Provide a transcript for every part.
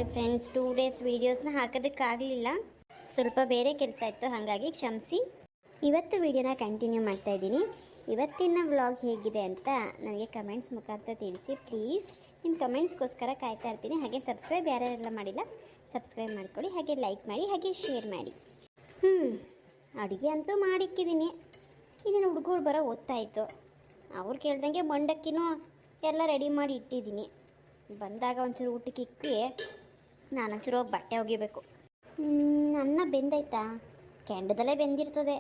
Sorry friends, 2 days ವೀಡಿಯೋಸ್ನ ಹಾಕೋದಕ್ಕಾಗಲಿಲ್ಲ. ಸ್ವಲ್ಪ ಬೇರೆ ಕೆಲಸ ಇತ್ತು, ಹಾಗಾಗಿ ಕ್ಷಮಿಸಿ. ಇವತ್ತು ವೀಡಿಯೋನ ಕಂಟಿನ್ಯೂ ಮಾಡ್ತಾ ಇದ್ದೀನಿ. ಇವತ್ತಿನ ವ್ಲಾಗ್ ಹೇಗಿದೆ ಅಂತ ನನಗೆ ಕಮೆಂಟ್ಸ್ ಮುಖಾಂತರ ತಿಳಿಸಿ ಪ್ಲೀಸ್. ನಿಮ್ಮ ಕಮೆಂಟ್ಸ್ಗೋಸ್ಕರ ಕಾಯ್ತಾ ಇರ್ತೀನಿ. ಹಾಗೆ ಸಬ್ಸ್ಕ್ರೈಬ್ ಯಾರ್ಯಾರೆಲ್ಲ ಮಾಡಿಲ್ಲ ಸಬ್ಸ್ಕ್ರೈಬ್ ಮಾಡ್ಕೊಳ್ಳಿ, ಹಾಗೆ ಲೈಕ್ ಮಾಡಿ, ಹಾಗೆ ಶೇರ್ ಮಾಡಿ. ಅಡುಗೆ ಅಂತೂ ಮಾಡಿಕ್ಕಿದ್ದೀನಿ. ಇನ್ನೇನು ಹುಡುಗರು ಬರೋ ಓದ್ತಾಯಿತ್ತು, ಅವ್ರು ಕೇಳ್ದಂಗೆ ಮಂಡಕ್ಕಿನೂ ಎಲ್ಲ ರೆಡಿ ಮಾಡಿ ಇಟ್ಟಿದ್ದೀನಿ. ಬಂದಾಗ ಒಂಚೂರು ಊಟಕ್ಕೆ ಇಕ್ಕಿ ನಾನು ಒಂಚೂರು ಹೋಗಿ ಬಟ್ಟೆ ಒಗಿಬೇಕು. ಅನ್ನ ಬೆಂದೈತಾ? ಕೆಂಡದಲ್ಲೇ ಬೆಂದಿರ್ತದೆ.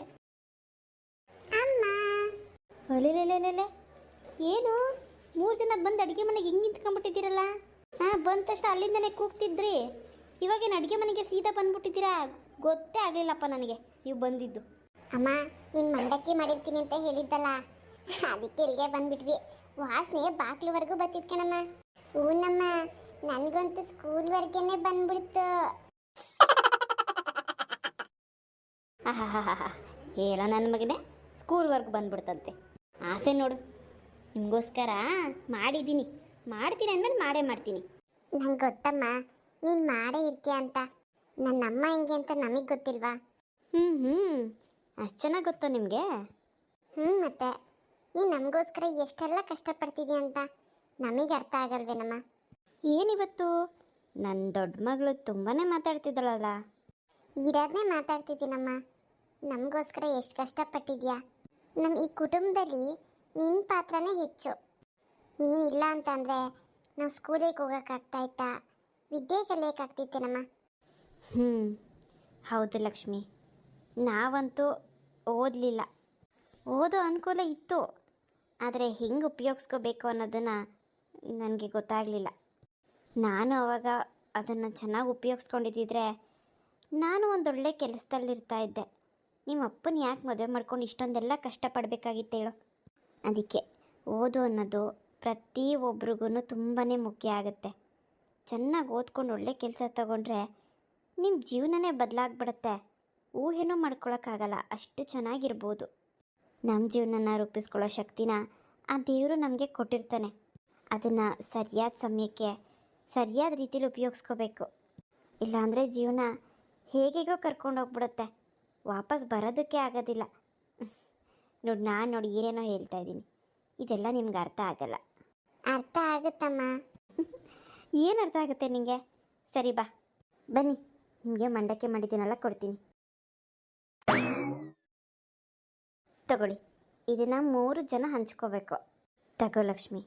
ಅಲೆಲೆಲೆಲೆ, ಏನು 3 ಜನ ಬಂದು ಅಡುಗೆ ಮನೆಗೆ ಹಿಂಗೆ ನಿಂತ್ಕೊಂಡ್ಬಿಟ್ಟಿದ್ದೀರಲ್ಲ? ಬಂದ ತಕ್ಷಣ ಅಲ್ಲಿಂದನೇ ಕೂಗ್ತಿದ್ರಿ, ಇವಾಗೇನು ಅಡುಗೆ ಮನೆಗೆ ಸೀದಾ ಬಂದ್ಬಿಟ್ಟಿದ್ದೀರಾ? ಗೊತ್ತೇ ಆಗಲಿಲ್ಲಪ್ಪ ನನಗೆ ನೀವು ಬಂದಿದ್ದು. ಅಮ್ಮ, ನೀನು ಮಂಡಕ್ಕಿ ಮಾಡಿರ್ತೀನಿ ಅಂತ ಹೇಳಿದ್ದಲ್ಲ, ಅದಕ್ಕೆ ಇಲ್ಲಿಗೆ ಬಂದ್ಬಿಟ್ವಿ. ವಾಸನೆ ಬಾಕ್ಲುವರೆಗೂ ಬರ್ತಿತ್ತು ಕಣಮ್ಮ. ಹೂನಮ್ಮ, ನನಗಂತೂ ಸ್ಕೂಲ್ವರೆಗೇನೆ ಬಂದ್ಬಿಡ್ತು. ಹೇಳ ನನ್ನ ಮಗನೇ, ಸ್ಕೂಲ್ವರೆಗೂ ಬಂದ್ಬಿಡ್ತಂತೆ. ಆಸೆ ನೋಡು, ನಿಮಗೋಸ್ಕರ ಮಾಡ್ತೀನಿ ಅಂದಮೇಲೆ ಮಾಡೇ ಮಾಡ್ತೀನಿ. ನಂಗೆ ಗೊತ್ತಮ್ಮ, ನೀನು ಮಾಡೇ ಇರ್ತೀಯ ಅಂತ. ನನ್ನಮ್ಮ ಹೆಂಗೆ ಅಂತ ನಮಗೆ ಗೊತ್ತಿಲ್ವಾ? ಅಷ್ಟು ಚೆನ್ನಾಗಿ ಗೊತ್ತು ನಿಮಗೆ? ಮತ್ತೆ ನೀನು ನಮಗೋಸ್ಕರ ಎಷ್ಟೆಲ್ಲ ಕಷ್ಟಪಡ್ತಿದ್ದೀಯ ಅಂತ ನಮಗೆ ಅರ್ಥ ಆಗಲ್ವೇನಮ್ಮ? ಏನಿವತ್ತು ನನ್ನ ದೊಡ್ಡ ಮಗಳು ತುಂಬಾ ಮಾತಾಡ್ತಿದ್ದಳಲ್ಲ? ಇರೋದನ್ನೇ ಮಾತಾಡ್ತಿದ್ದೀನಮ್ಮ. ನಮಗೋಸ್ಕರ ಎಷ್ಟು ಕಷ್ಟಪಟ್ಟಿದ್ಯಾ. ನಮ್ಮ ಈ ಕುಟುಂಬದಲ್ಲಿ ನಿನ್ನ ಪಾತ್ರನೇ ಹೆಚ್ಚು. ನೀನಿಲ್ಲ ಅಂತಂದರೆ ನಾವು ಸ್ಕೂಲಿಗೆ ಹೋಗೋಕ್ಕಾಗ್ತಾಯಿತ್ತಾ, ವಿದ್ಯೆ ಕಲಿಯೋಕ್ಕಾಗ್ತಿತ್ತೇನಮ್ಮ? ಹೌದು ಲಕ್ಷ್ಮಿ, ನಾವಂತೂ ಓದಲಿಲ್ಲ. ಓದೋ ಅನುಕೂಲ ಇತ್ತು, ಆದರೆ ಹೆಂಗೆ ಉಪಯೋಗಿಸ್ಕೋಬೇಕು ಅನ್ನೋದನ್ನು ನನಗೆ ಗೊತ್ತಾಗಲಿಲ್ಲ. ನಾನು ಅವಾಗ ಅದನ್ನು ಚೆನ್ನಾಗಿ ಉಪಯೋಗಿಸ್ಕೊಂಡಿದ್ದಿದ್ರೆ ನಾನು ಒಂದೊಳ್ಳೆ ಕೆಲಸದಲ್ಲಿರ್ತಾ ಇದ್ದೆ. ನಿಮ್ಮ ಅಪ್ಪನ ಯಾಕೆ ಮದುವೆ ಮಾಡ್ಕೊಂಡು ಇಷ್ಟೊಂದೆಲ್ಲ ಕಷ್ಟಪಡಬೇಕಾಗಿತ್ತು ಹೇಳು? ಅದಕ್ಕೆ ಓದು ಅನ್ನೋದು ಪ್ರತಿಯೊಬ್ಬರಿಗೂ ತುಂಬಾ ಮುಖ್ಯ ಆಗುತ್ತೆ. ಚೆನ್ನಾಗಿ ಓದ್ಕೊಂಡು ಒಳ್ಳೆ ಕೆಲಸ ತಗೊಂಡ್ರೆ ನಿಮ್ಮ ಜೀವನನೇ ಬದಲಾಗ್ಬಿಡುತ್ತೆ. ಊಹೆನೂ ಮಾಡ್ಕೊಳಕ್ಕಾಗಲ್ಲ, ಅಷ್ಟು ಚೆನ್ನಾಗಿರ್ಬೋದು. ನಮ್ಮ ಜೀವನನ ರೂಪಿಸ್ಕೊಳ್ಳೋ ಶಕ್ತಿನ ಆ ದೇವರು ನಮಗೆ ಕೊಟ್ಟಿರ್ತಾನೆ. ಅದನ್ನು ಸರಿಯಾದ ಸಮಯಕ್ಕೆ ಸರಿಯಾದ ರೀತಿಯಲ್ಲಿ ಉಪಯೋಗಿಸ್ಕೋಬೇಕು. ಇಲ್ಲಾಂದರೆ ಜೀವನ ಹೇಗೆಗೋ ಕರ್ಕೊಂಡೋಗ್ಬಿಡುತ್ತೆ, ವಾಪಸ್ ಬರೋದಕ್ಕೆ ಆಗೋದಿಲ್ಲ. ನಾನು ಏನೇನೋ ಹೇಳ್ತಾ ಇದ್ದೀನಿ, ಇದೆಲ್ಲ ನಿಮ್ಗೆ ಅರ್ಥ ಆಗಲ್ಲ. ಅರ್ಥ ಆಗುತ್ತಮ್ಮ. ಏನು ಅರ್ಥ ಆಗುತ್ತೆ ನಿಮಗೆ? ಸರಿ ಬಾ, ಬನ್ನಿ, ನಿಮಗೆ ಮಂಡಕ್ಕಿ ಮಾಡಿದ್ದೀನಲ್ಲ ಕೊಡ್ತೀನಿ. ತಗೊಳ್ಳಿ, ಇದನ್ನು 3 ಜನ ಹಂಚ್ಕೋಬೇಕು. ತಗೋ ಲಕ್ಷ್ಮಿ,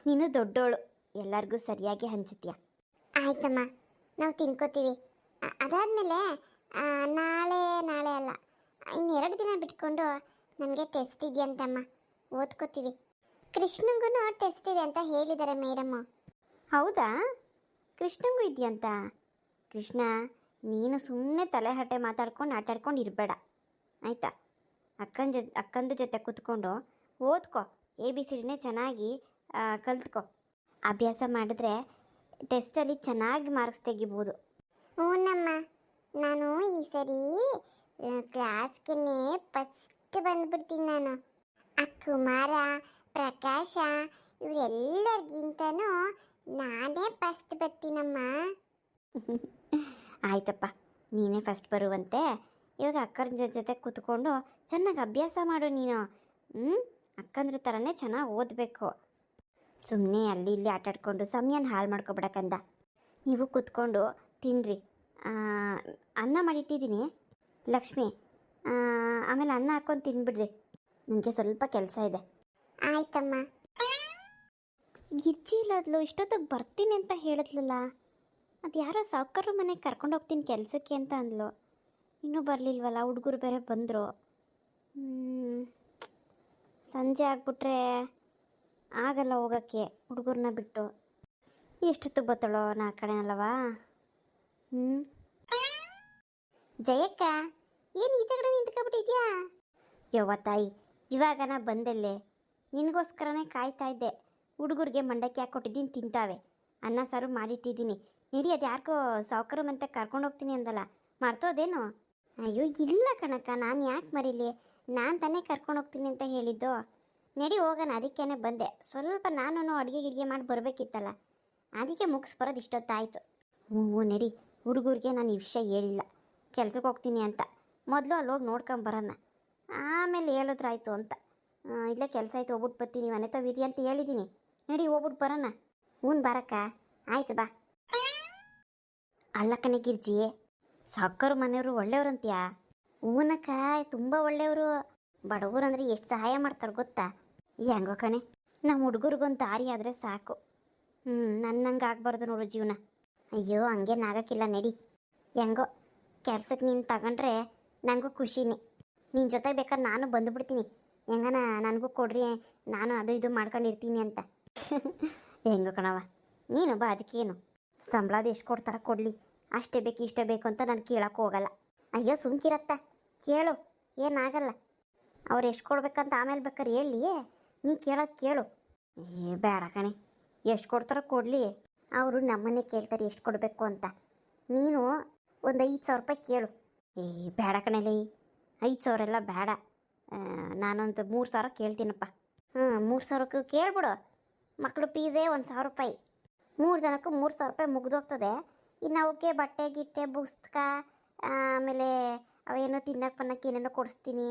ನೀನು ದೊಡ್ಡೋಳು, ಎಲ್ಲರಿಗೂ ಸರಿಯಾಗಿ ಹಂಚುತ್ತೀಯ. ಆಯ್ತಮ್ಮ, ನಾವು ತಿನ್ಕೋತೀವಿ. ಅದಾದಮೇಲೆ ನಾಳೆ ಅಲ್ಲ, ಇನ್ನು 2 ದಿನ ಬಿಟ್ಕೊಂಡು ನಮಗೆ ಟೆಸ್ಟ್ ಇದೆಯಂತಮ್ಮ, ಓದ್ಕೋತೀವಿ. ಕೃಷ್ಣಂಗೂ ಟೆಸ್ಟ್ ಇದೆ ಅಂತ ಹೇಳಿದ್ದಾರೆ ಮೇಡಮ್ಮು. ಹೌದಾ? ಕೃಷ್ಣಂಗೂ ಇದೆಯಂತ? ಕೃಷ್ಣ, ನೀನು ಸುಮ್ಮನೆ ತಲೆಹರಟೆ ಮಾತಾಡ್ಕೊಂಡು ಆಟಾಡ್ಕೊಂಡು ಇರಬೇಡ, ಆಯಿತಾ? ಅಕ್ಕಂದು ಜೊತೆ ಕೂತ್ಕೊಂಡು ಓದ್ಕೊ, ABCDನೇ ಚೆನ್ನಾಗಿ ಕಲ್ತ್ಕೊ. ಅಭ್ಯಾಸ ಮಾಡಿದ್ರೆ ಟೆಸ್ಟಲ್ಲಿ ಚೆನ್ನಾಗಿ ಮಾರ್ಕ್ಸ್ ತೆಗಿಬೋದು. ಹ್ಞೂನಮ್ಮ, ನಾನು ಈ ಸರಿ ಕ್ಲಾಸ್ಗೆ ಫಸ್ಟ್ ಬಂದ್ಬಿಡ್ತೀನಿ. ನಾನು ಕುಮಾರ, ಪ್ರಕಾಶ ಇವರೆಲ್ಲರಿಗಿಂತನೂ ನಾನೇ ಫಸ್ಟ್ ಬರ್ತೀನಮ್ಮ. ಆಯ್ತಪ್ಪ, ನೀನೇ ಫಸ್ಟ್ ಬರುವಂತೆ. ಇವಾಗ ಅಕ್ಕನ ಜೊತೆ ಕೂತ್ಕೊಂಡು ಚೆನ್ನಾಗಿ ಅಭ್ಯಾಸ ಮಾಡು ನೀನು. ಅಕ್ಕಂದ್ರ ಥರನೇ ಚೆನ್ನಾಗಿ ಓದಬೇಕು. ಸುಮ್ಮನೆ ಅಲ್ಲಿ ಇಲ್ಲಿ ಆಟಾಡ್ಕೊಂಡು ಸಮಯನ ಹಾಳು ಮಾಡ್ಕೊಬಿಡಕ್ಕಂದ. ನೀವು ಕೂತ್ಕೊಂಡು ತಿನ್ನಿರಿ. ಅನ್ನ ಮಾಡಿಟ್ಟಿದ್ದೀನಿ ಲಕ್ಷ್ಮಿ, ಆಮೇಲೆ ಅನ್ನ ಹಾಕ್ಕೊಂಡು ತಿನ್ಬಿಡ್ರಿ. ನನಗೆ ಸ್ವಲ್ಪ ಕೆಲಸ ಇದೆ. ಆಯ್ತಮ್ಮ. ಗಿರ್ಜಿ ಇಲ್ಲದ್ಲು, ಇಷ್ಟೊತ್ತಿಗೆ ಬರ್ತೀನಿ ಅಂತ ಹೇಳಿದ್ಲಲ್ಲ. ಅದು ಯಾರೋ ಸಾವುಕಾರರ ಮನೆಗೆ ಕರ್ಕೊಂಡು ಹೋಗ್ತೀನಿ ಕೆಲಸಕ್ಕೆ ಅಂತ ಅಂದ್ಲು. ಇನ್ನೂ ಬರಲಿಲ್ವಲ್ಲ, ಹುಡುಗರು ಬೇರೆ ಬಂದರು. ಸಂಜೆ ಆಗಿಬಿಟ್ರೆ ಆಗಲ್ಲ ಹೋಗೋಕ್ಕೆ ಹುಡುಗರನ್ನ ಬಿಟ್ಟು. ಎಷ್ಟೊತ್ತಿಗೆ ಬರ್ತಾಳೋ, ನಾ ಕಡೆನಲ್ಲವಾ? ಜಯಕ್ಕ, ಏನು ಈ ಜಗಡೆ ನಿಂತ್ಕೊಬಿಟ್ಟಿದ್ಯಾ? ಯವ್ವ ತಾಯಿ, ಇವಾಗ ನಾ ಬಂದಲ್ಲೇ, ನಿನಗೋಸ್ಕರನೇ ಕಾಯ್ತಾ ಇದ್ದೆ. ಹುಡುಗರಿಗೆ ಮಂಡಕ್ಕಿ ಹಾಕ್ಕೊಟ್ಟಿದ್ದೀನಿ, ತಿಂತಾವೆ. ಅನ್ನ ಸಾರು ಮಾಡಿಟ್ಟಿದ್ದೀನಿ. ನಡಿ, ಅದು ಯಾರಿಗೋ ಸಾವುಕಾರ ಮನೆ ಕರ್ಕೊಂಡು ಹೋಗ್ತೀನಿ ಅಂದಲ್ಲ, ಮರ್ತೋದೇನು? ಅಯ್ಯೋ ಇಲ್ಲ ಕಣಕ್ಕ, ನಾನು ಯಾಕೆ ಮರೀಲಿ, ನಾನು ತಾನೇ ಕರ್ಕೊಂಡು ಹೋಗ್ತೀನಿ ಅಂತ ಹೇಳಿದ್ದು. ನಡಿ ಹೋಗೋಣ, ಅದಕ್ಕೇನೆ ಬಂದೆ. ಸ್ವಲ್ಪ ನಾನು ಅಡುಗೆ ಗಿಡಿಗೆ ಮಾಡಿ ಬರಬೇಕಿತ್ತಲ್ಲ, ಅದಕ್ಕೆ ಮುಗಿಸ್ಬರೋದು ಇಷ್ಟೊತ್ತಾಯಿತು. ಹ್ಞೂ ನಡಿ. ಹುಡುಗರಿಗೆ ನಾನು ಈ ವಿಷಯ ಹೇಳಿಲ್ಲ ಕೆಲ್ಸಕ್ಕೆ ಹೋಗ್ತೀನಿ ಅಂತ. ಮೊದಲು ಅಲ್ಲಿ ಹೋಗಿ ನೋಡ್ಕೊಂಬರೋಣ, ಆಮೇಲೆ ಹೇಳಿದ್ರಾಯ್ತು ಅಂತ. ಇಲ್ಲೇ ಕೆಲಸ ಆಯ್ತು ಹೋಗ್ಬಿಟ್ಟು ಬರ್ತೀನಿ, ಮನೆ ತವಿರಿ ಅಂತ ಹೇಳಿದ್ದೀನಿ. ನಡಿ ಹೋಗ್ಬಿಟ್ಟು ಬರೋಣ. ಹ್ಞೂ ಬರಕ್ಕ, ಆಯ್ತು ಬಾ. ಅಲ್ಲ ಕಣೆ ಗಿರ್ಜಿ, ಸಾಕರು ಮನೆಯವರು ಒಳ್ಳೆಯವ್ರಂತೀಯಾ? ಹೂನಕ್ಕ, ತುಂಬ ಒಳ್ಳೆಯವರು. ಬಡವರು ಅಂದರೆ ಎಷ್ಟು ಸಹಾಯ ಮಾಡ್ತಾರೆ ಗೊತ್ತಾ? ಹೆಂಗೋ ಕಣೆ, ನಮ್ಮ ಹುಡುಗರಿಗೊಂದು ದಾರಿ ಆದರೆ ಸಾಕು. ನನ್ನಂಗೆ ಆಗ್ಬಾರ್ದು ನೋಡು ಜೀವನ. ಅಯ್ಯೋ ಹಂಗೇನಾಗಕ್ಕಿಲ್ಲ ನಡಿ. ಹೆಂಗೋ ಕೆಲ್ಸಕ್ಕೆ ನೀನು ತಗೊಂಡ್ರೆ ನನಗೂ ಖುಷಿನೇ. ನಿನ್ನ ಜೊತೆಗೆ ಬೇಕಾದ್ರೆ ನಾನು ಬಂದುಬಿಡ್ತೀನಿ. ಹೆಂಗನ ನನಗೂ ಕೊಡ್ರಿ, ನಾನು ಅದು ಇದು ಮಾಡ್ಕೊಂಡಿರ್ತೀನಿ ಅಂತ. ಹೆಂಗೋ ಕಣವ, ನೀನು ಬಾ, ಅದಕ್ಕೇನು. ಸಂಬಳದ ಎಷ್ಟು ಕೊಡ್ತಾರ ಕೊಡಲಿ, ಅಷ್ಟೇ ಬೇಕು ಇಷ್ಟೇ ಬೇಕು ಅಂತ ನಾನು ಕೇಳೋಕ್ಕೆ ಹೋಗಲ್ಲ. ಅಯ್ಯೋ ಸುಮ್ಕಿರತ್ತ, ಕೇಳು, ಏನಾಗಲ್ಲ. ಅವ್ರು ಎಷ್ಟು ಕೊಡ್ಬೇಕಂತ ಆಮೇಲೆ ಬೇಕಾದ್ರೆ ಹೇಳಿ, ನೀನು ಕೇಳೋದು ಕೇಳು. ಬೇಡ ಕಣೆ, ಎಷ್ಟು ಕೊಡ್ತಾರೋ ಕೊಡಲಿ. ಅವರು ನಮ್ಮನ್ನೇ ಕೇಳ್ತಾರೆ ಎಷ್ಟು ಕೊಡಬೇಕು ಅಂತ. ನೀನು ಒಂದು 5,000 ರೂಪಾಯಿ ಕೇಳು. ಬೇಡ ಕಣೆಲಿ, 5,000 ಎಲ್ಲ ಬೇಡ. ನಾನೊಂದು 3,000 ಕೇಳ್ತೀನಪ್ಪ. 3,000ಕ್ಕೆ ಕೇಳ್ಬಿಡು. ಮಕ್ಕಳು ಫೀಸೇ 1,000 ರೂಪಾಯಿ. 3 ಜನಕ್ಕೂ 3,000 ರೂಪಾಯಿ ಮುಗಿದೋಗ್ತದೆ. ಇನ್ನು ಅವಕ್ಕೆ ಬಟ್ಟೆ ಗಿಟ್ಟೆ ಪುಸ್ತಕ, ಆಮೇಲೆ ಅವೇನೋ ತಿನ್ನಕ್ಕೆ ಪನ್ನಕ್ಕೆ ಏನೇನೋ ಕೊಡಿಸ್ತೀನಿ,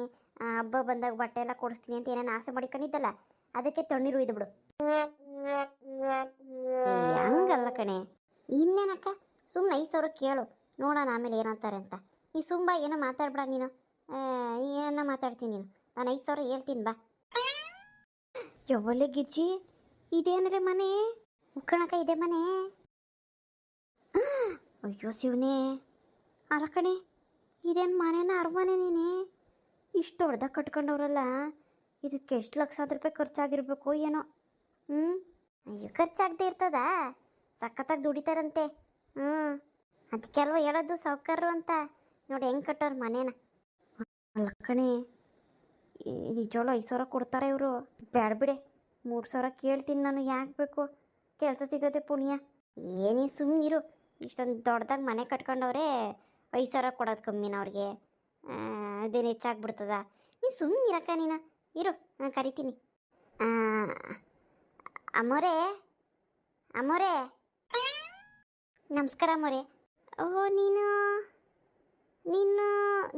ಹಬ್ಬ ಬಂದಾಗ ಬಟ್ಟೆ ಎಲ್ಲ ಕೊಡಿಸ್ತೀನಿ ಅಂತ ಏನೇನು ಆಸೆ ಮಾಡಿಕೊಂಡಿದ್ದಲ್ಲ, ಅದಕ್ಕೆ ತಣ್ಣೀರು ಒಯ್ದು ಬಿಡು. ಹಂಗಲ್ಲ ಕಣೆ, ಇನ್ನೇನಕ್ಕ, ಸುಮ್ಮನೆ 5,000 ಕೇಳು, ನೋಡೋಣ ಆಮೇಲೆ ಏನಂತಾರೆ ಅಂತ. ನೀ ಸುಮ್ಮ ಏನೋ ಮಾತಾಡ್ಬೇಡ ನೀನು. ಏನೋ ಮಾತಾಡ್ತೀನಿ ನೀನು, ನಾನು 5,000 ಹೇಳ್ತೀನಿ ಬಾ. ಯಾವಲ್ಲೇ ಗಿರ್ಜಿ, ಇದೇನರೇ ಮನೆ ಉಕ್ಕಣಕ, ಇದೆ ಮನೆ. ಅಯ್ಯೋ ಶಿವನೇ, ಅಲ್ಲ ಕಣೆ, ಇದೇನು ಮನೆನ ಅರಮನೆ ನೀನೆ? ಇಷ್ಟು ಹೊಡೆದಾಗ ಕಟ್ಕೊಂಡವ್ರಲ್ಲ, ಇದಕ್ಕೆ ಎಷ್ಟು ಲಕ್ಷಾದ ರೂಪಾಯಿ ಖರ್ಚಾಗಿರ್ಬೇಕು ಏನೋ. ಅಯ್ಯೋ ಖರ್ಚಾಗದೆ ಇರ್ತದ, ಸಖತ್ತಾಗಿ ದುಡಿತಾರಂತೆ. ಅದಕ್ಕೆಲ್ವ ಹೇಳೋದು ಸಾವುಕಾರರು ಅಂತ. ನೋಡಿ ಹೆಂಗೆ ಕಟ್ಟೋರು ಮನೇನ. ಅಲ್ಲ ಕಣೆ, ನಿಜವಲ್ಲ 5,000 ಕೊಡ್ತಾರೆ ಇವರು. ಬೇಡ ಬಿಡೆ, 3,000 ಕೇಳ್ತೀನಿ ನಾನು. ಯಾಕೆ ಬೇಕು, ಕೆಲಸ ಸಿಗೋದೆ ಪುಣ್ಯ. ಏನಿ ಸುಮ್ಮನಿರು, ಇಷ್ಟೊಂದು ದೊಡ್ಡದಾಗಿ ಮನೆ ಕಟ್ಕೊಂಡವ್ರೆ, 5,000 ಕೊಡೋದು ಕಮ್ಮಿನ ಅವ್ರಿಗೆ? ಅದೇನು ಹೆಚ್ಚಾಗ್ಬಿಡ್ತದ? ನೀ ಸುಮ್ಮನಿರಕ್ಕ ನೀನು, ಇರು ನಾನು ಕರಿತೀನಿ. ಅಮ್ಮೋರೇ, ಅಮ್ಮೋರೇ, ನಮಸ್ಕಾರ ಅಮ್ಮೋರೇ. ಓಹೋ, ನೀನು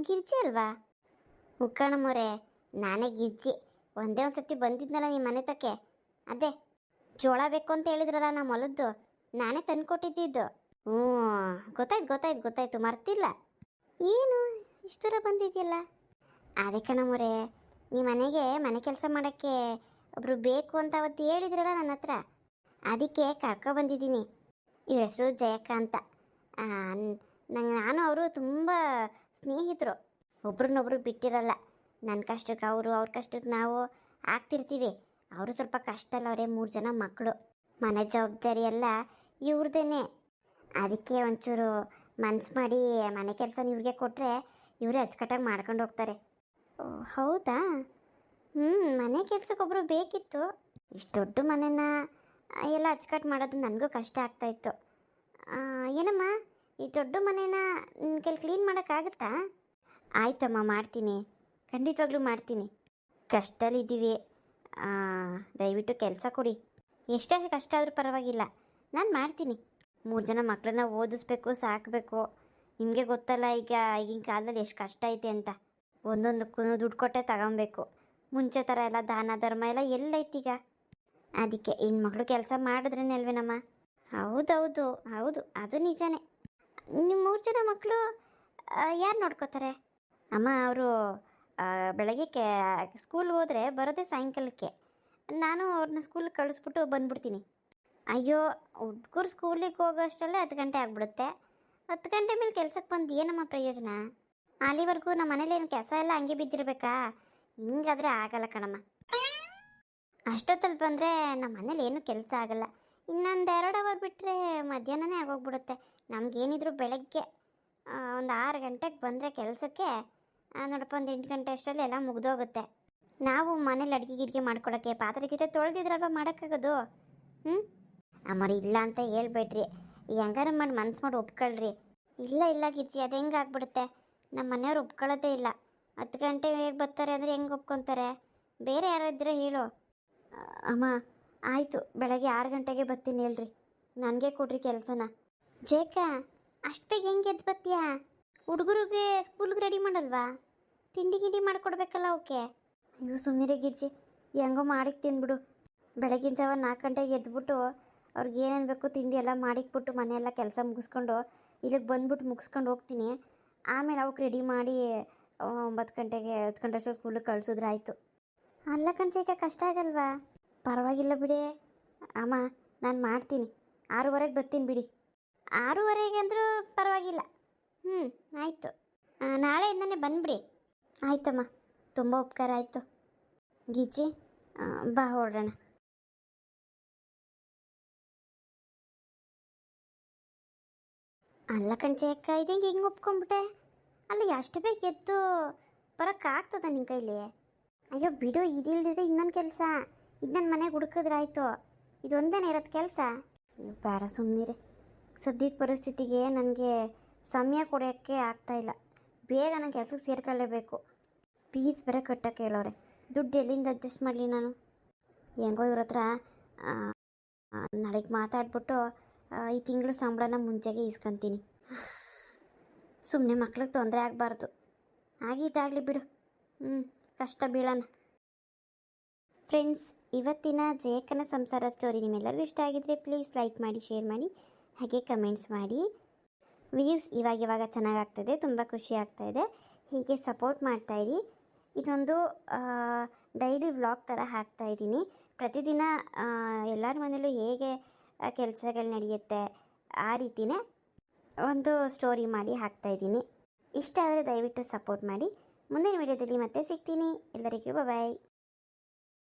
ಗಿರ್ಜಿ ಅಲ್ವಾ? ಮುಕ್ಕಣಮ್ಮೋರೇ, ನಾನೇ ಗಿರ್ಜಿ. ಒಂದೇ ಒಂದು ಸತಿ ಬಂದಿದ್ನಲ್ಲ ನಿಮ್ಮ ಮನೆ ತಕ್ಕೆ, ಅದೇ ಜೋಳ ಬೇಕು ಅಂತ ಹೇಳಿದ್ರಲ್ಲ ನಮ್ಮ ಹೊಲದ್ದು, ನಾನೇ ತಂದುಕೊಟ್ಟಿದ್ದು. ಗೊತ್ತಾಯ್ತು, ಮರ್ತಿಲ್ಲ. ಏನು ಇಷ್ಟು ದೂರ ಬಂದಿದೆಯಲ್ಲ? ಅದೇ ಕಣಮ್ಮೋರೇ, ನಿಮ್ಮ ಮನೆಗೆ ಮನೆ ಕೆಲಸ ಮಾಡೋಕ್ಕೆ ಒಬ್ಬರು ಬೇಕು ಅಂತ ಅವತ್ತು ಹೇಳಿದ್ರಲ್ಲ ನನ್ನ ಹತ್ರ, ಅದಕ್ಕೆ ಕರ್ಕೊಬಂದಿದ್ದೀನಿ. ಇವ್ರ ಹೆಸರು ಜಯಕ್ಕ ಅಂತ. ನಾನು ಅವರು ತುಂಬ ಸ್ನೇಹಿತರು, ಒಬ್ರನ್ನೊಬ್ರು ಬಿಟ್ಟಿರಲ್ಲ. ನನ್ನ ಕಷ್ಟಕ್ಕೆ ಅವರು, ಅವ್ರ ಕಷ್ಟಕ್ಕೆ ನಾವು ಆಗ್ತಿರ್ತೀವಿ. ಅವರು ಸ್ವಲ್ಪ ಕಷ್ಟದಲ್ಲವ್ರೆ, 3 ಜನ ಮಕ್ಕಳು, ಮನೆ ಜವಾಬ್ದಾರಿ ಎಲ್ಲ ಇವ್ರದೇನೆ. ಅದಕ್ಕೆ ಒಂಚೂರು ಮನ್ಸು ಮಾಡಿ ಮನೆ ಕೆಲಸ ಇವ್ರಿಗೆ ಕೊಟ್ಟರೆ ಇವರೇ ಅಚ್ಚುಕಟ್ಟಾಗಿ ಮಾಡ್ಕೊಂಡು ಹೋಗ್ತಾರೆ. ಹೌದಾ? ಮನೆ ಕೆಲಸಕ್ಕೊಬ್ಬರು ಬೇಕಿತ್ತು. ಇಷ್ಟು ದೊಡ್ಡ ಮನೆನ ಎಲ್ಲ ಅಚ್ಚುಕಟ್ಟು ಮಾಡೋದು ನನಗೂ ಕಷ್ಟ ಆಗ್ತಾಯಿತ್ತು. ಏನಮ್ಮ, ಈ ದೊಡ್ಡ ಮನೇನ ನಿನ್ನ ಕೈಲಿ ಕ್ಲೀನ್ ಮಾಡೋಕ್ಕಾಗುತ್ತಾ? ಆಯ್ತಮ್ಮ, ಮಾಡ್ತೀನಿ, ಖಂಡಿತವಾಗ್ಲೂ ಮಾಡ್ತೀನಿ. ಕಷ್ಟದಲ್ಲಿದ್ದೀವಿ, ದಯವಿಟ್ಟು ಕೆಲಸ ಕೊಡಿ. ಎಷ್ಟೇ ಕಷ್ಟ ಆದರೂ ಪರವಾಗಿಲ್ಲ, ನಾನು ಮಾಡ್ತೀನಿ. 3 ಜನ ಮಕ್ಕಳನ್ನ ಓದಿಸ್ಬೇಕು, ಸಾಕಬೇಕು. ನಿಮಗೆ ಗೊತ್ತಲ್ಲ ಈಗಿನ ಕಾಲದಲ್ಲಿ ಎಷ್ಟು ಕಷ್ಟ ಐತೆ ಅಂತ. ಒಂದೊಂದಕ್ಕೂ ದುಡ್ಡು ಕೊಟ್ಟೆ ತಗೊಬೇಕು. ಮುಂಚೆ ಥರ ಎಲ್ಲ ದಾನ ಧರ್ಮ ಎಲ್ಲ ಎಲ್ಲೈತೀಗ. ಅದಕ್ಕೆ ಹೆಣ್ಮಕ್ಳು ಕೆಲಸ ಮಾಡಿದ್ರೇನೆ ಅಲ್ವೇನಮ್ಮ? ಹೌದು, ಅದು ನಿಜನೇ. ನಿಮ್ಮ 3 ಜನ ಮಕ್ಕಳು ಯಾರು ನೋಡ್ಕೋತಾರೆ? ಅಮ್ಮ ಅವರು ಬೆಳಗ್ಗೆ ಸ್ಕೂಲ್ಗೆ ಹೋದರೆ ಬರೋದೇ ಸಾಯಂಕಾಲಕ್ಕೆ. ನಾನು ಅವ್ರನ್ನ ಸ್ಕೂಲಿಗೆ ಕಳಿಸ್ಬಿಟ್ಟು ಬಂದ್ಬಿಡ್ತೀನಿ. ಅಯ್ಯೋ, ಹುಡುಗರು ಸ್ಕೂಲಿಗೆ ಹೋಗೋಷ್ಟರಲ್ಲೇ 10 ಗಂಟೆ ಆಗಿಬಿಡುತ್ತೆ. 10 ಗಂಟೆ ಮೇಲೆ ಕೆಲ್ಸಕ್ಕೆ ಬಂದು ಏನಮ್ಮ ಪ್ರಯೋಜನ? ಅಲ್ಲಿವರೆಗೂ ನಮ್ಮ ಮನೇಲಿ ಏನು ಕೆಲಸ ಎಲ್ಲ ಹಂಗೆ ಬಿದ್ದಿರಬೇಕಾ? ಹಿಂಗಾದರೆ ಆಗಲ್ಲ ಕಣಮ್ಮ. ಅಷ್ಟೊತ್ತಲ್ಲಿ ಬಂದರೆ ನಮ್ಮ ಮನೇಲಿ ಏನೂ ಕೆಲಸ ಆಗಲ್ಲ. ಇನ್ನೊಂದು 2 ಅವರ್ ಬಿಟ್ಟರೆ ಮಧ್ಯಾಹ್ನನೇ ಆಗೋಗ್ಬಿಡುತ್ತೆ. ನಮಗೇನಿದ್ರು ಬೆಳಗ್ಗೆ ಒಂದು 6 ಗಂಟೆಗೆ ಬಂದರೆ ಕೆಲಸಕ್ಕೆ, ನೋಡಪ್ಪ ಒಂದು 8 ಗಂಟೆ ಅಷ್ಟರಲ್ಲಿ ಎಲ್ಲ ಮುಗಿದೋಗುತ್ತೆ. ನಾವು ಮನೇಲಿ ಅಡುಗೆ ಗಿಡ್ಗೆ ಮಾಡ್ಕೊಳಕ್ಕೆ ಪಾತ್ರೆ ಗಿತ್ರೆ ತೊಳೆದಿದ್ರಲ್ವ ಮಾಡೋಕ್ಕಾಗೋದು? ಅಮ್ಮರಿ ಇಲ್ಲ ಅಂತ ಹೇಳ್ಬೇಡ್ರಿ, ಹೆಂಗಾರ ಮಾಡಿ ಮನ್ಸು ಮಾಡಿ ಒಪ್ಕೊಳ್ರಿ. ಇಲ್ಲ ಗಿರ್ಜಿ, ಅದು ಹೆಂಗೆ ಆಗ್ಬಿಡುತ್ತೆ? ನಮ್ಮ ಮನೆಯವ್ರು ಒಪ್ಕೊಳ್ಳೋದೇ ಇಲ್ಲ. 10 ಗಂಟೆ ಹೇಗೆ ಬರ್ತಾರೆ ಅಂದರೆ ಹೆಂಗೆ ಒಪ್ಕೊತಾರೆ? ಬೇರೆ ಯಾರಾದ್ರೆ ಹೇಳು. ಅಮ್ಮ ಆಯಿತು, ಬೆಳಗ್ಗೆ 6 ಗಂಟೆಗೆ ಬರ್ತೀನಿ ಹೇಳ್ರಿ, ನನಗೆ ಕೊಡ್ರಿ ಕೆಲಸನ. ಜೇಕ ಅಷ್ಟು ಬೇಗ ಹೆಂಗೆ ಎದ್ದು ಬತ್ತೀಯಾ? ಹುಡುಗರಿಗೆ ಸ್ಕೂಲ್ಗೆ ರೆಡಿ ಮಾಡಲ್ವಾ? ತಿಂಡಿ ಗಿಂಡಿ ಮಾಡಿಕೊಡ್ಬೇಕಲ್ಲ ಅವಕ್ಕೆ. ಅಯ್ಯೋ ಸುಮ್ಮನೆ ಗಿಜ್ಜಿ, ಹೆಂಗೋ ಮಾಡಿಕ್ ತಿಂದ್ಬಿಡು. ಬೆಳಗಿನ ಜಾವ 4 ಗಂಟೆಗೆ ಎದ್ಬಿಟ್ಟು ಅವ್ರಿಗೆ ಏನೇನು ಬೇಕು ತಿಂಡಿ ಎಲ್ಲ ಮಾಡಿಕ್ಬಿಟ್ಟು ಮನೆಯೆಲ್ಲ ಕೆಲಸ ಮುಗಿಸ್ಕೊಂಡು ಇಲ್ಲಿಗೆ ಬಂದ್ಬಿಟ್ಟು ಮುಗಿಸ್ಕೊಂಡು ಹೋಗ್ತೀನಿ. ಆಮೇಲೆ ಅವಕ್ಕೆ ರೆಡಿ ಮಾಡಿ 9 ಗಂಟೆಗೆ 10 ಗಂಟೆ ಅಷ್ಟು ಸ್ಕೂಲಿಗೆ ಕಳಿಸಿದ್ರೆ ಆಯಿತು. ಅಲ್ಲ ಕಣ್ಸೇಕ ಕಷ್ಟ ಆಗಲ್ವಾ? ಪರವಾಗಿಲ್ಲ ಬಿಡಿ ಅಮ್ಮ, ನಾನು ಮಾಡ್ತೀನಿ. 6:15ಗೆ ಬರ್ತೀನಿ ಬಿಡಿ. 6:15 ಅಂದರೂ ಪರವಾಗಿಲ್ಲ. ಆಯಿತು, ನಾಳೆಯಿಂದನೇ ಬಂದುಬಿಡಿ. ಆಯ್ತಮ್ಮ, ತುಂಬ ಉಪಕಾರ ಆಯಿತು. ಗೀಚಿ ಬಾ ಹೊರಡೋಣ. ಅಲ್ಲ ಕಣ್ಚೇಕ, ಇದಂಗೆ ಹಿಂಗೆ ಒಪ್ಕೊಂಡ್ಬಿಟ್ಟೆ? ಅಲ್ಲ ಎಷ್ಟು ಬೇಗ ಎದ್ದು ಬರೋಕ್ಕಾಗ್ತದ ನಿನ್ನ ಕೈಲಿ? ಅಯ್ಯೋ ಬಿಡು, ಇದಿಲ್ದಿದ್ರೆ ಇನ್ನೊಂದು ಕೆಲಸ. ಇದು ನನ್ನ ಮನೆಗೆ ಹುಡುಕಿದ್ರಾಯ್ತು. ಇದೊಂದೇನೇ ಇರೋದು ಕೆಲಸ. ಬೇಡ ಸುಮ್ಮನಿರೆ. ಸದ್ಯದ ಪರಿಸ್ಥಿತಿಗೆ ನನಗೆ ಸಮಯ ಕೊಡೋಕ್ಕೆ ಆಗ್ತಾಯಿಲ್ಲ. ಬೇಗ ನಾನು ಕೆಲಸಕ್ಕೆ ಸೇರ್ಕೊಳ್ಳೇಬೇಕು. ಫೀಸ್ ಬೇರೆ ಕಟ್ಟಕ್ಕೆ ಹೇಳೋರೆ. ದುಡ್ಡು ಎಲ್ಲಿಂದ ಅಡ್ಜಸ್ಟ್ ಮಾಡಲಿ ನಾನು? ಹೆಂಗೋ ಇವ್ರ ಹತ್ರ ನಾಳೆಗೆ ಮಾತಾಡ್ಬಿಟ್ಟು ಈ ತಿಂಗಳು ಸಂಬಳನ ಮುಂಚೆಗೆ ಇಸ್ಕೊತೀನಿ. ಸುಮ್ಮನೆ ಮಕ್ಳಿಗೆ ತೊಂದರೆ ಆಗಬಾರ್ದು. ಆಗಿದ್ದಾಗಲಿ ಬಿಡು. ಕಷ್ಟ ಬೀಳೋಣ. ಫ್ರೆಂಡ್ಸ್, ಇವತ್ತಿನ ಜಯಕ್ಕನ ಸಂಸಾರ ಸ್ಟೋರಿ ನಿಮ್ಮೆಲ್ಲರಿಗೂ ಇಷ್ಟ ಆಗಿದ್ರೆ ಪ್ಲೀಸ್ ಲೈಕ್ ಮಾಡಿ, ಶೇರ್ ಮಾಡಿ, ಹಾಗೆ ಕಮೆಂಟ್ಸ್ ಮಾಡಿ. ವ್ಯೂಸ್ ಇವಾಗ ಚೆನ್ನಾಗಾಗ್ತಾಯಿದೆ, ತುಂಬ ಖುಷಿ ಆಗ್ತಾಯಿದೆ. ಹೀಗೆ ಸಪೋರ್ಟ್ ಮಾಡ್ತಾಯಿರಿ. ಇದೊಂದು ಡೈಲಿ ವ್ಲಾಗ್ ಥರ ಹಾಕ್ತಾಯಿದ್ದೀನಿ. ಪ್ರತಿದಿನ ಎಲ್ಲರ ಮನೇಲೂ ಹೇಗೆ ಕೆಲಸಗಳು ನಡೆಯುತ್ತೆ ಆ ರೀತಿಯೇ ಒಂದು ಸ್ಟೋರಿ ಮಾಡಿ ಹಾಕ್ತಾಯಿದ್ದೀನಿ. ಇಷ್ಟ ಆದರೆ ದಯವಿಟ್ಟು ಸಪೋರ್ಟ್ ಮಾಡಿ. ಮುಂದಿನ ವಿಡಿಯೋದಲ್ಲಿ ಮತ್ತೆ ಸಿಗ್ತೀನಿ. ಎಲ್ಲರಿಗೂ ಬಾಯ್.